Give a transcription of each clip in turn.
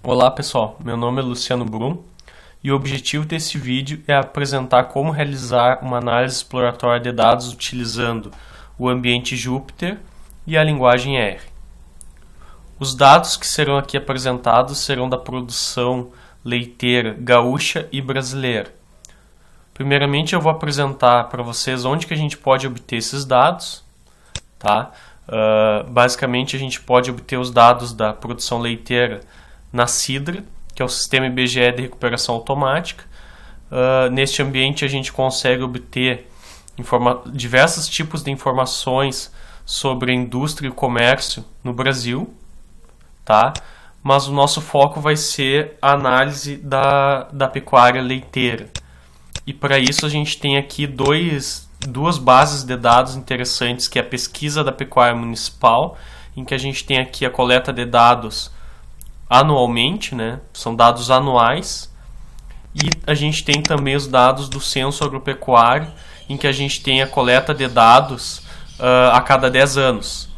Olá pessoal, meu nome é Luciano Brum e o objetivo desse vídeo é apresentar como realizar uma análise exploratória de dados utilizando o ambiente Jupyter e a linguagem R. Os dados que serão aqui apresentados serão da produção leiteira gaúcha e brasileira. Primeiramente eu vou apresentar para vocês onde que a gente pode obter esses dados, tá? Basicamente a gente pode obter os dados da produção leiteira na Sidra, que é o sistema IBGE de recuperação automática. Neste ambiente a gente consegue obter diversos tipos de informações sobre a indústria e o comércio no Brasil, tá? Mas o nosso foco vai ser a análise da pecuária leiteira. E para isso a gente tem aqui duas bases de dados interessantes, que é a pesquisa da pecuária municipal, em que a gente tem aqui a coleta de dados anualmente, né? São dados anuais, e a gente tem também os dados do censo agropecuário, em que a gente tem a coleta de dados a cada 10 anos,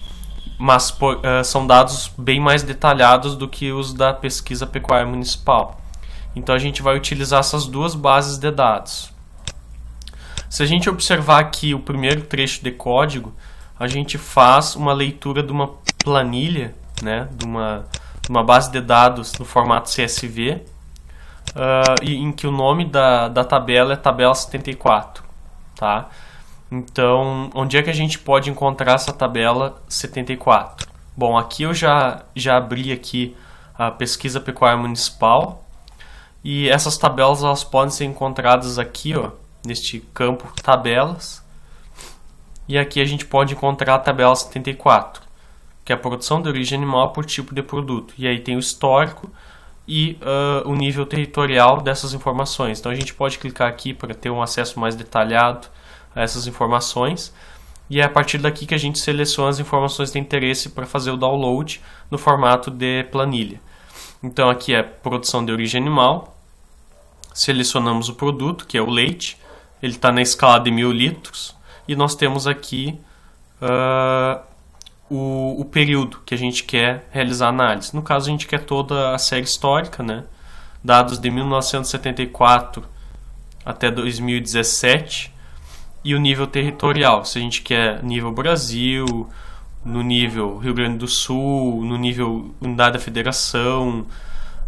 mas são dados bem mais detalhados do que os da pesquisa pecuária municipal. Então a gente vai utilizar essas duas bases de dados. Se a gente observar aqui o primeiro trecho de código, a gente faz uma leitura de uma planilha, né? de uma base de dados no formato CSV, em que o nome da tabela é tabela 74. Tá? Então, onde é que a gente pode encontrar essa tabela 74? Bom, aqui eu já abri aqui a pesquisa pecuária municipal, e essas tabelas elas podem ser encontradas aqui, ó, neste campo tabelas, e aqui a gente pode encontrar a tabela 74. Que é a produção de origem animal por tipo de produto. E aí tem o histórico e o nível territorial dessas informações. Então a gente pode clicar aqui para ter um acesso mais detalhado a essas informações. E é a partir daqui que a gente seleciona as informações de interesse para fazer o download no formato de planilha. Então aqui é produção de origem animal. Selecionamos o produto, que é o leite. Ele está na escala de 1000 litros. E nós temos aqui o período que a gente quer realizar a análise. No caso, a gente quer toda a série histórica, né? Dados de 1974 até 2017, e o nível territorial, se a gente quer nível Brasil, no nível Rio Grande do Sul, no nível unidade da federação,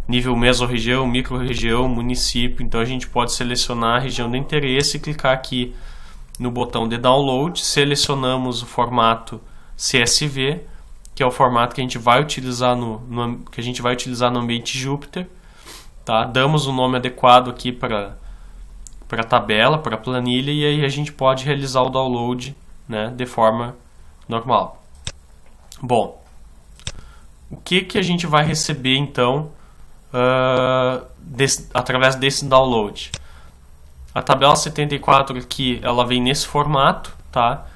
nível mesorregião, microrregião, município. Então a gente pode selecionar a região de interesse e clicar aqui no botão de download. Selecionamos o formato CSV, que é o formato que a gente vai utilizar no ambiente Jupyter, tá? Damos um nome adequado aqui para a tabela, para a planilha, e aí a gente pode realizar o download, né, de forma normal. Bom, o que a gente vai receber então através desse download? A tabela 74 aqui, ela vem nesse formato, tá?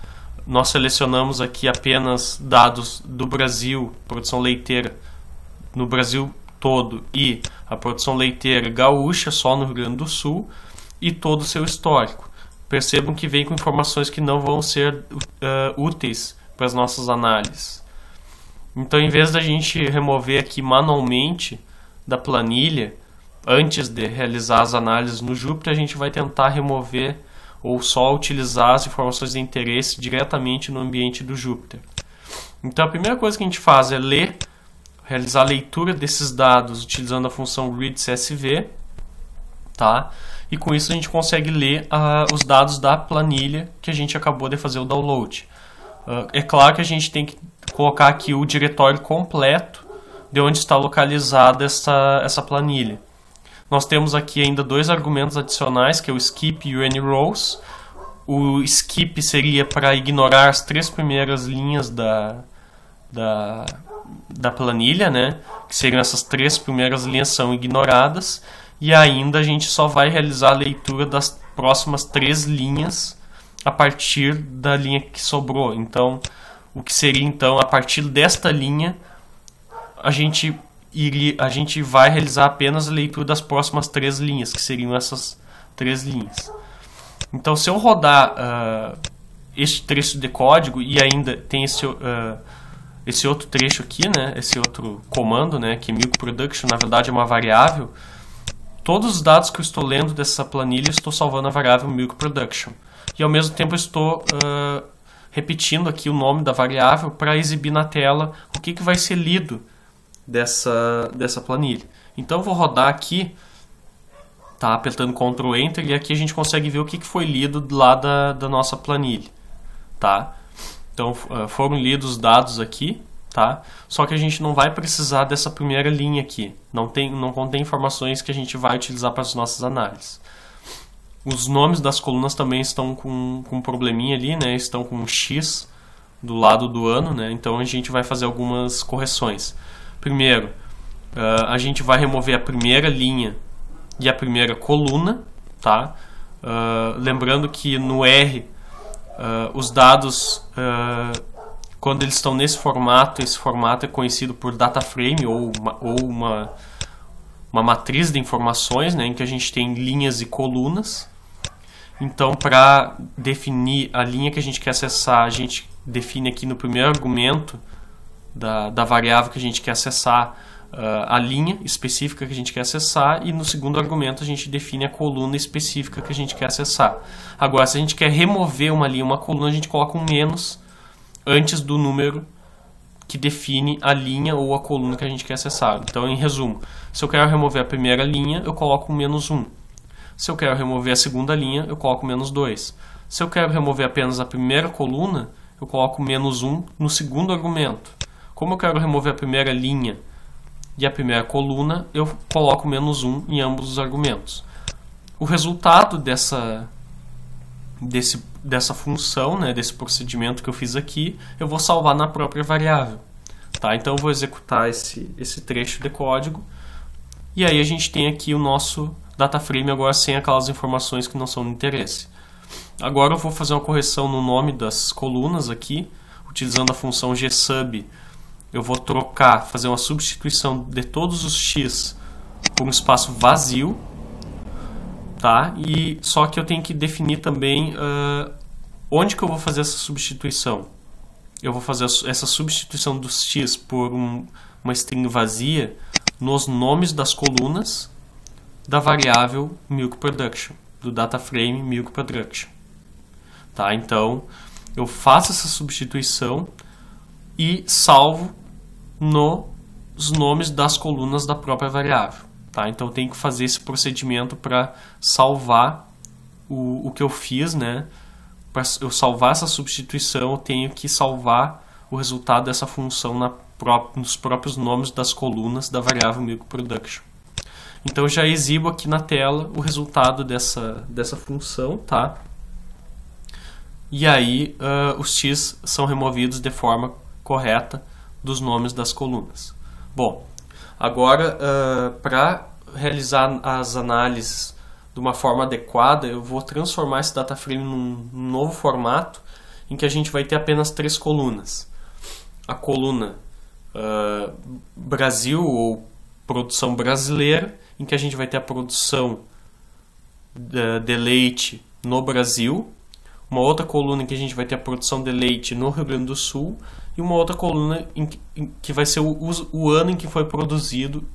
Nós selecionamos aqui apenas dados do Brasil, produção leiteira no Brasil todo, e a produção leiteira gaúcha só no Rio Grande do Sul, e todo o seu histórico. Percebam que vem com informações que não vão ser úteis para as nossas análises. Então, em vez da gente remover aqui manualmente da planilha, antes de realizar as análises no Jupyter, a gente vai tentar remover ou só utilizar as informações de interesse diretamente no ambiente do Jupyter. Então a primeira coisa que a gente faz é realizar a leitura desses dados utilizando a função read_csv, tá? E com isso a gente consegue ler os dados da planilha que a gente acabou de fazer o download. É claro que a gente tem que colocar aqui o diretório completo de onde está localizada essa planilha. Nós temos aqui ainda dois argumentos adicionais, que é o skip e o anyRows. O skip seria para ignorar as 3 primeiras linhas da planilha, né? Que seriam essas 3 primeiras linhas são ignoradas. E ainda a gente só vai realizar a leitura das próximas 3 linhas a partir da linha que sobrou. Então, o que seria então, a partir desta linha, a gente vai realizar apenas a leitura das próximas 3 linhas, que seriam essas 3 linhas. Então, se eu rodar este trecho de código e ainda tem esse outro trecho aqui, né, esse outro comando, né, que milk production na verdade é uma variável, todos os dados que eu estou lendo dessa planilha eu estou salvando a variável milk production. E ao mesmo tempo eu estou repetindo aqui o nome da variável para exibir na tela o que vai ser lido dessa planilha. Então eu vou rodar aqui, tá, apertando Ctrl Enter, e aqui a gente consegue ver o que foi lido lá da nossa planilha. Tá? Então foram lidos os dados aqui, tá? Só que a gente não vai precisar dessa primeira linha aqui. Não contém informações que a gente vai utilizar para as nossas análises. Os nomes das colunas também estão com um probleminha ali, né? Estão com um X do lado do ano, né? Então a gente vai fazer algumas correções. Primeiro, a gente vai remover a primeira linha e a primeira coluna, tá? Lembrando que no R os dados, quando eles estão nesse formato, esse formato é conhecido por data frame ou uma matriz de informações, né, em que a gente tem linhas e colunas. Então, para definir a linha que a gente quer acessar, a gente define aqui no primeiro argumento da variável que a gente quer acessar a linha específica que a gente quer acessar, e no segundo argumento a gente define a coluna específica que a gente quer acessar. Agora, se a gente quer remover uma linha, uma coluna, a gente coloca um menos antes do número que define a linha ou a coluna que a gente quer acessar. Então, em resumo, se eu quero remover a primeira linha, eu coloco um menos 1. Se eu quero remover a segunda linha, eu coloco menos 2. Se eu quero remover apenas a primeira coluna, eu coloco menos 1 no segundo argumento. Como eu quero remover a primeira linha e a primeira coluna, eu coloco menos 1 em ambos os argumentos. O resultado dessa função, né, desse procedimento que eu fiz aqui, eu vou salvar na própria variável. Tá? Então eu vou executar esse trecho de código, e aí a gente tem aqui o nosso data frame agora sem aquelas informações que não são de interesse. Agora eu vou fazer uma correção no nome das colunas aqui, utilizando a função gsub. Eu vou fazer uma substituição de todos os x por um espaço vazio, tá? E só que eu tenho que definir também onde que eu vou fazer essa substituição. Eu vou fazer essa substituição dos x por uma string vazia nos nomes das colunas da variável milk production, do data frame milk production. Tá? Então eu faço essa substituição e salvo nos nomes das colunas da própria variável. Tá? Então eu tenho que fazer esse procedimento para salvar o que eu fiz, né? Para eu salvar essa substituição, eu tenho que salvar o resultado dessa função nos próprios nomes das colunas da variável milk production. Então eu já exibo aqui na tela o resultado dessa função, tá? E aí os x são removidos de forma correta dos nomes das colunas. Bom, agora para realizar as análises de uma forma adequada, eu vou transformar esse data frame num novo formato em que a gente vai ter apenas 3 colunas. A coluna Brasil ou produção brasileira, em que a gente vai ter a produção de leite no Brasil, uma outra coluna em que a gente vai ter a produção de leite no Rio Grande do Sul, e uma outra coluna em que vai ser o ano em que foi produzido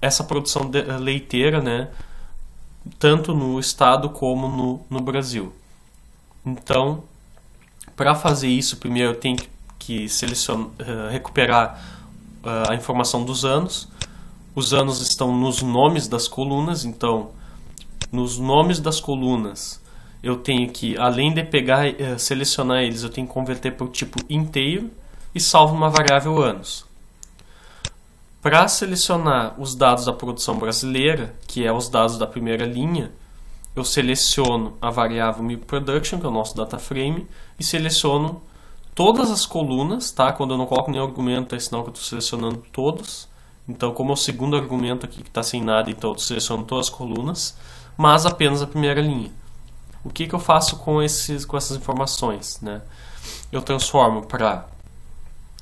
essa produção leiteira, né, tanto no estado como no Brasil. Então, para fazer isso, primeiro eu tenho que recuperar a informação dos anos. Os anos estão nos nomes das colunas, então nos nomes das colunas eu tenho que, além de selecionar eles, eu tenho que converter para o tipo inteiro e salvo uma variável anos. Para selecionar os dados da produção brasileira, que é os dados da primeira linha, eu seleciono a variável milk production, que é o nosso data frame, e seleciono todas as colunas, tá? Quando eu não coloco nenhum argumento, é sinal que eu estou selecionando todos. Então, como é o segundo argumento aqui que está sem nada, então eu seleciono todas as colunas, mas apenas a primeira linha. O que eu faço com essas informações, né? Eu transformo para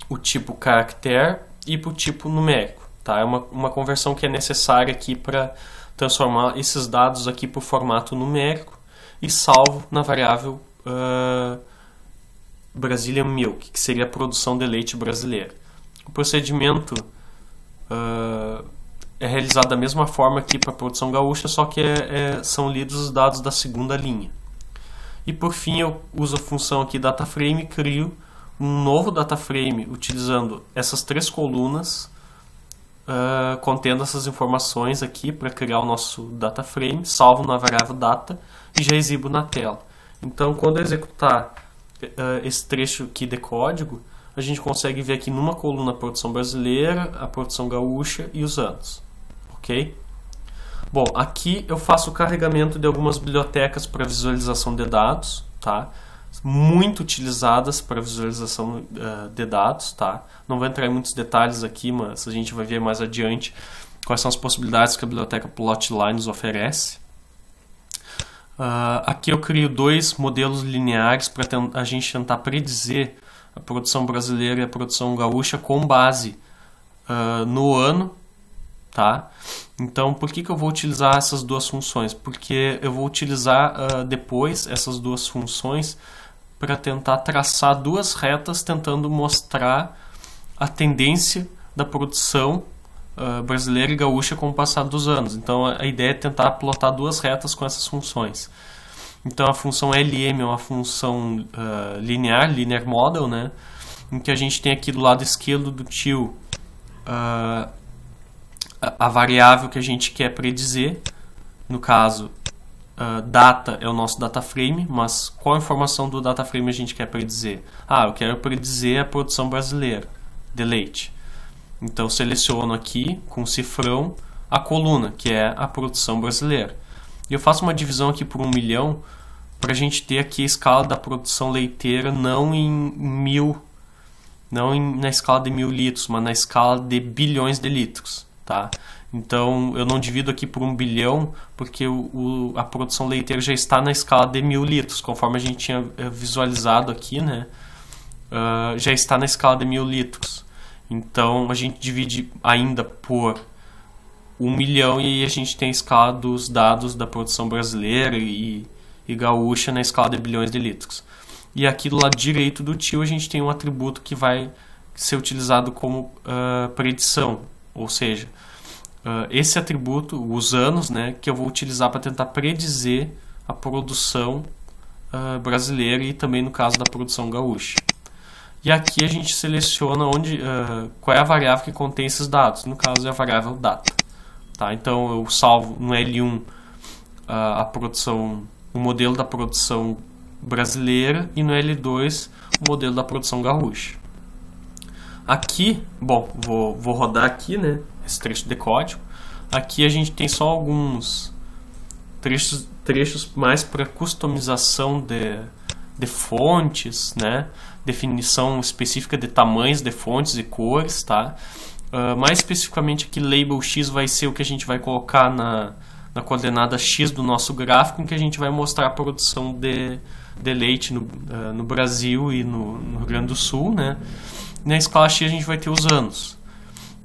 o tipo caractere e para o tipo numérico, tá? É uma conversão que é necessária aqui para transformar esses dados aqui para o formato numérico, e salvo na variável Brazilian Milk, que seria a produção de leite brasileira. O procedimento é realizado da mesma forma aqui para a produção gaúcha, só que são lidos os dados da segunda linha. E por fim eu uso a função aqui DataFrame e crio um novo DataFrame utilizando essas 3 colunas contendo essas informações aqui para criar o nosso DataFrame, salvo na variável data e já exibo na tela. Então quando eu executar esse trecho aqui de código, a gente consegue ver aqui numa coluna a produção brasileira, a produção gaúcha e os anos. Ok? Bom, aqui eu faço o carregamento de algumas bibliotecas para visualização de dados, tá? Muito utilizadas para visualização de dados, tá? Não vou entrar em muitos detalhes aqui, mas a gente vai ver mais adiante quais são as possibilidades que a biblioteca Plotly nos oferece. Aqui eu crio 2 modelos lineares para a gente tentar predizer a produção brasileira e a produção gaúcha com base no ano, tá? Então, por que eu vou utilizar essas 2 funções? Porque eu vou utilizar depois essas 2 funções para tentar traçar 2 retas tentando mostrar a tendência da produção brasileira e gaúcha com o passar dos anos. Então a ideia é tentar plotar 2 retas com essas funções. Então a função LM é uma função linear model, né? Em que a gente tem aqui do lado esquerdo do tio a variável que a gente quer predizer. No caso, data é o nosso DataFrame, mas qual informação do DataFrame a gente quer predizer? Eu quero predizer a produção brasileira de leite. Então eu seleciono aqui com o cifrão a coluna, que é a produção brasileira. E eu faço uma divisão aqui por 1 milhão para a gente ter aqui a escala da produção leiteira não em 1000, na escala de 1000 litros, mas na escala de bilhões de litros, tá? Então eu não divido aqui por 1 bilhão porque a produção leiteira já está na escala de 1000 litros, conforme a gente tinha visualizado aqui, né? Já está na escala de 1000 litros. Então a gente divide ainda por 1 milhão e aí a gente tem a escala dos dados da produção brasileira e gaúcha na escala de bilhões de litros. E aqui do lado direito do tio a gente tem um atributo que vai ser utilizado como predição, ou seja, esse atributo, os anos, né, que eu vou utilizar para tentar predizer a produção brasileira e também no caso da produção gaúcha. E aqui a gente seleciona qual é a variável que contém esses dados. No caso é a variável data. Tá? Então eu salvo no L1 a produção, o modelo da produção brasileira e no L2 o modelo da produção gaúcha. Aqui, bom, vou rodar aqui, né, esse trecho de código. Aqui a gente tem só alguns trechos mais para customização de fontes, né? Definição específica de tamanhos de fontes e cores, tá? Mais especificamente aqui, label X vai ser o que a gente vai colocar na coordenada X do nosso gráfico, em que a gente vai mostrar a produção de leite no Brasil e no Rio Grande do Sul, né? Na escala X a gente vai ter os anos.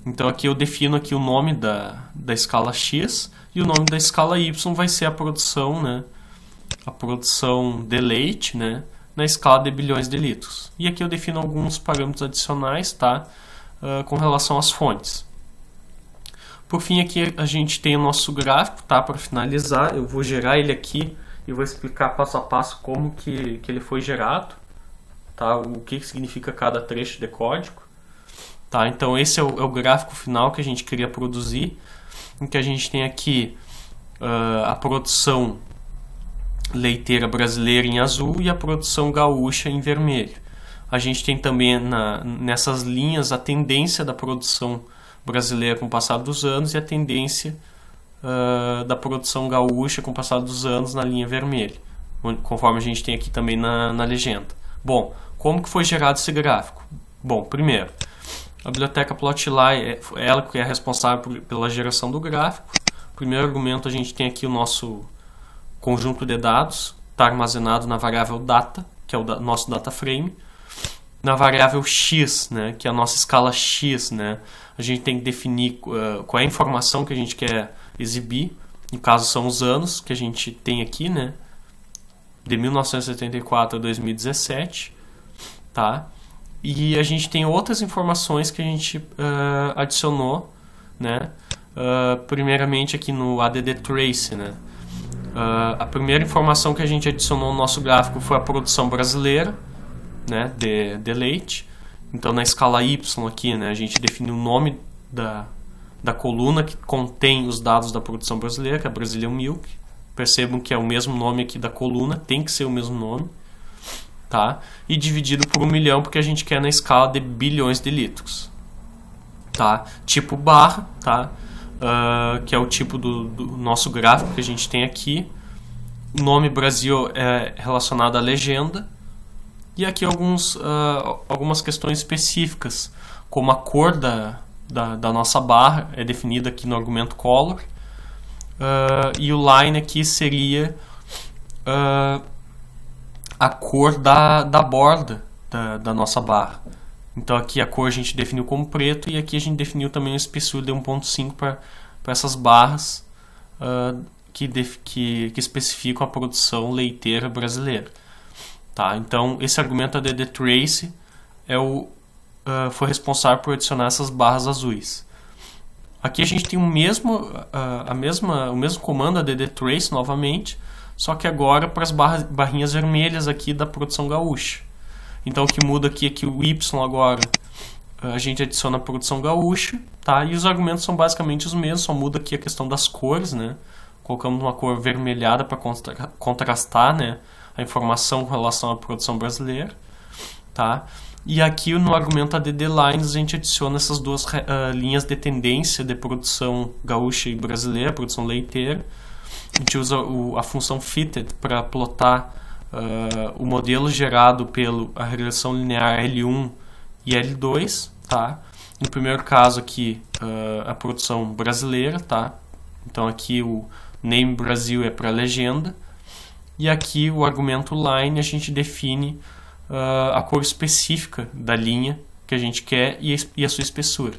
Então aqui eu defino aqui o nome da escala X e o nome da escala Y vai ser a produção, né? A produção de leite, né? Na escala de bilhões de litros. E aqui eu defino alguns parâmetros adicionais, tá? Com relação às fontes. Por fim, aqui a gente tem o nosso gráfico, tá? Para finalizar, eu vou gerar ele aqui e vou explicar passo a passo como que ele foi gerado, tá? O que significa cada trecho de código. Tá? Então esse é o gráfico final que a gente queria produzir, em que a gente tem aqui a produção leiteira brasileira em azul e a produção gaúcha em vermelho. A gente tem também nessas linhas a tendência da produção brasileira com o passar dos anos e a tendência da produção gaúcha com o passar dos anos na linha vermelha, conforme a gente tem aqui também na legenda. Bom, como que foi gerado esse gráfico? Bom, primeiro, a biblioteca Plotly é ela que é responsável pela geração do gráfico. Primeiro argumento, a gente tem aqui o nosso conjunto de dados, está armazenado na variável data, que é o nosso DataFrame. Na variável X, né, que é a nossa escala X, né, a gente tem que definir qual é a informação que a gente quer exibir. No caso, são os anos que a gente tem aqui, né, de 1974 a 2017. tá? E a gente tem outras informações que a gente adicionou, né? Primeiramente aqui no ADD Trace, né? A primeira informação que a gente adicionou no nosso gráfico foi a produção brasileira, né, de leite. Então na escala Y aqui, né, a gente definiu o nome da coluna que contém os dados da produção brasileira, que é a Brazilian Milk. Percebam que é o mesmo nome aqui da coluna, tem que ser o mesmo nome, tá? E dividido por 1 milhão, porque a gente quer na escala de bilhões de litros, tá? Tipo barra, tá? Que é o tipo do nosso gráfico que a gente tem aqui. O nome Brasil é relacionado à legenda. E aqui algumas questões específicas, como a cor da nossa barra é definida aqui no argumento color. E o line aqui seria a cor da borda da nossa barra. Então aqui a cor a gente definiu como preto, e aqui a gente definiu também a espessura de 1.5 para essas barras que especificam a produção leiteira brasileira. Tá? Então esse argumento ADD Trace foi responsável por adicionar essas barras azuis. Aqui a gente tem o mesmo comando ADD Trace novamente, só que agora para as barrinhas vermelhas aqui da produção gaúcha. Então o que muda aqui é que o Y agora a gente adiciona a produção gaúcha, tá? E os argumentos são basicamente os mesmos, só muda aqui a questão das cores, né? Colocamos uma cor avermelhada para contrastar, né, a informação com relação à produção brasileira, tá? E aqui no argumento ADD Lines a gente adiciona essas duas linhas de tendência de produção gaúcha e brasileira, produção leiteira. A gente usa a função fitted para plotar o modelo gerado pela regressão linear L1 e L2, tá? No primeiro caso aqui a produção brasileira, tá? Então aqui o name Brasil é para a legenda, e aqui o argumento line a gente define a cor específica da linha que a gente quer e a sua espessura.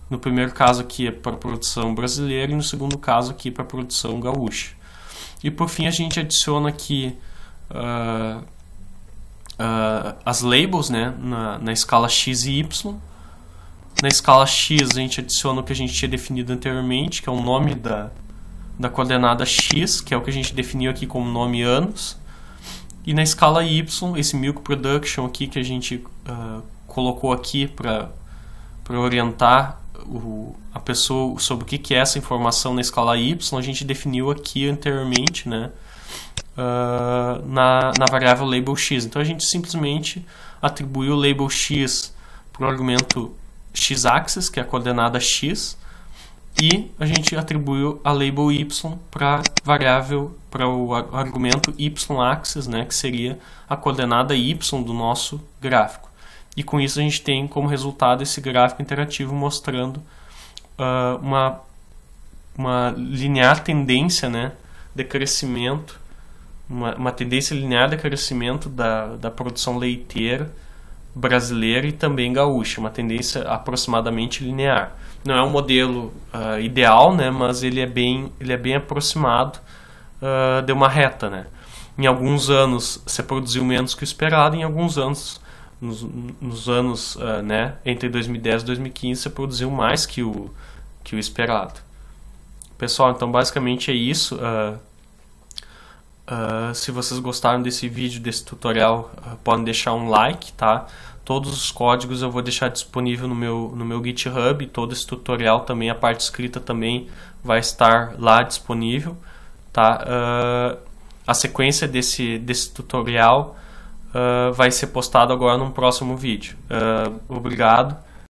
No primeiro caso aqui é para a produção brasileira, e no segundo caso aqui para a produção gaúcha. E por fim a gente adiciona aqui as labels, né, na escala X e Y. Na escala X a gente adiciona o que a gente tinha definido anteriormente, que é o nome da coordenada X, que é o que a gente definiu aqui como nome anos. E na escala Y, esse Milk Production aqui que a gente colocou aqui para orientar a pessoa sobre o que é essa informação na escala Y, a gente definiu aqui anteriormente, né, na variável label X. Então a gente simplesmente atribuiu o label X para o argumento X-axis, que é a coordenada X, e a gente atribuiu a label Y para o argumento Y-axis, né, que seria a coordenada Y do nosso gráfico. E com isso a gente tem como resultado esse gráfico interativo mostrando uma linear tendência, né, de crescimento, uma tendência linear de crescimento da produção leiteira brasileira e também gaúcha, uma tendência aproximadamente linear. Não é um modelo ideal, né, mas ele é bem aproximado de uma reta, né. Em alguns anos se produziu menos que o esperado, em alguns anos, nos anos né, entre 2010 e 2015, se produziu mais que o esperado. Pessoal, então basicamente é isso. Se vocês gostaram desse vídeo, desse tutorial, podem deixar um like, tá? Todos os códigos eu vou deixar disponível no meu GitHub. Todo esse tutorial também, a parte escrita também vai estar lá disponível, tá? A sequência desse tutorial vai ser postado agora num próximo vídeo. Obrigado.